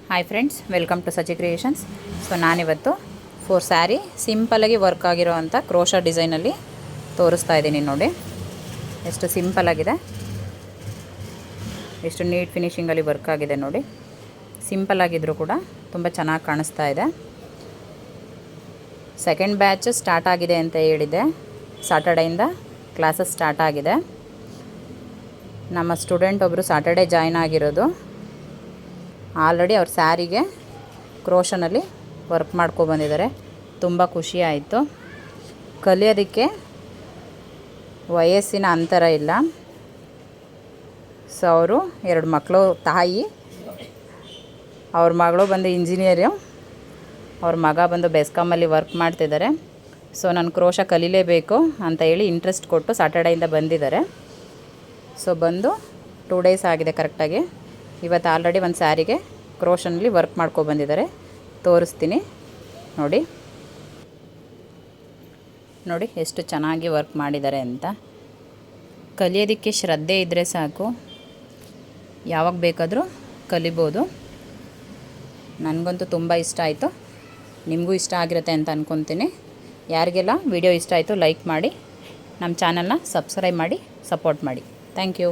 Hi friends, welcome to Sachi creations. So ನಾನಿವತ್ತು 4 ಸ್ಯಾರಿ ಸಿಂಪಲಾಗಿ work ಆಗಿರೋ ಅಂಥ ಕ್ರೋಶಾ ಡಿಸೈನಲ್ಲಿ ತೋರಿಸ್ತಾ ಇದ್ದೀನಿ. ನೋಡಿ ಎಷ್ಟು ಸಿಂಪಲಾಗಿದೆ, ಎಷ್ಟು ನೀಟ್ ಫಿನಿಷಿಂಗಲ್ಲಿ ವರ್ಕ್ ಆಗಿದೆ ನೋಡಿ. ಸಿಂಪಲಾಗಿದ್ದರೂ ಕೂಡ ತುಂಬ ಚೆನ್ನಾಗಿ ಕಾಣಿಸ್ತಾ ಇದೆ. ಸೆಕೆಂಡ್ ಬ್ಯಾಚ್ ಸ್ಟಾರ್ಟ್ ಆಗಿದೆ ಅಂತ ಹೇಳಿದೆ. ಸಾಟರ್ಡೆಯಿಂದ ಕ್ಲಾಸಸ್ ಸ್ಟಾರ್ಟ್ ಆಗಿದೆ. ನಮ್ಮ ಸ್ಟೂಡೆಂಟ್ ಒಬ್ಬರು ಸಾಟರ್ಡೆ ಜಾಯ್ನ್ ಆಗಿರೋದು. ಆಲ್ರೆಡಿ ಅವ್ರ ಸ್ಯಾರಿಗೆ ಕ್ರೋಶನಲ್ಲಿ ವರ್ಕ್ ಮಾಡ್ಕೊಬಂದಿದ್ದಾರೆ. ತುಂಬ ಖುಷಿ ಆಯಿತು. ಕಲಿಯೋದಕ್ಕೆ ವಯಸ್ಸಿನ ಅಂತರ ಇಲ್ಲ. ಸೊ ಅವರು 2 ಮಕ್ಕಳು ತಾಯಿ. ಅವ್ರ ಮಗಳು ಬಂದು ಇಂಜಿನಿಯರು, ಅವ್ರ ಮಗ ಬಂದು ಬೆಸ್ಕಾಮಲ್ಲಿ ವರ್ಕ್ ಮಾಡ್ತಿದ್ದಾರೆ. ಸೊ ನಾನು ಕ್ರೋಶ ಕಲೀಲೇಬೇಕು ಅಂತ ಹೇಳಿ ಇಂಟ್ರೆಸ್ಟ್ ಕೊಟ್ಟು ಸಾಟರ್ಡೆಯಿಂದ ಬಂದಿದ್ದಾರೆ. ಸೊ ಬಂದು 2 ಡೇಸ್ ಆಗಿದೆ ಕರೆಕ್ಟಾಗಿ. ಇವತ್ತು ಆಲ್ರೆಡಿ ಒಂದು ಸ್ಯಾರಿಗೆ ಕ್ರೋಶನಲ್ಲಿ ವರ್ಕ್ ಮಾಡ್ಕೊಬಂದಿದ್ದಾರೆ. ತೋರಿಸ್ತೀನಿ ನೋಡಿ. ನೋಡಿ ಎಷ್ಟು ಚೆನ್ನಾಗಿ ವರ್ಕ್ ಮಾಡಿದ್ದಾರೆ ಅಂತ. ಕಲಿಯೋದಕ್ಕೆ ಶ್ರದ್ಧೆ ಇದ್ದರೆ ಸಾಕು, ಯಾವಾಗ ಬೇಕಾದರೂ ಕಲಿಬೋದು. ನನಗಂತೂ ತುಂಬ ಇಷ್ಟ ಆಯಿತು. ನಿಮಗೂ ಇಷ್ಟ ಆಗಿರುತ್ತೆ ಅಂತ ಅಂದ್ಕೊತೀನಿ. ಯಾರಿಗೆಲ್ಲ ವಿಡಿಯೋ ಇಷ್ಟ ಆಯಿತು ಲೈಕ್ ಮಾಡಿ, ನಮ್ಮ ಚಾನಲ್ನ ಸಬ್ಸ್ಕ್ರೈಬ್ ಮಾಡಿ ಸಪೋರ್ಟ್ ಮಾಡಿ. Thank you.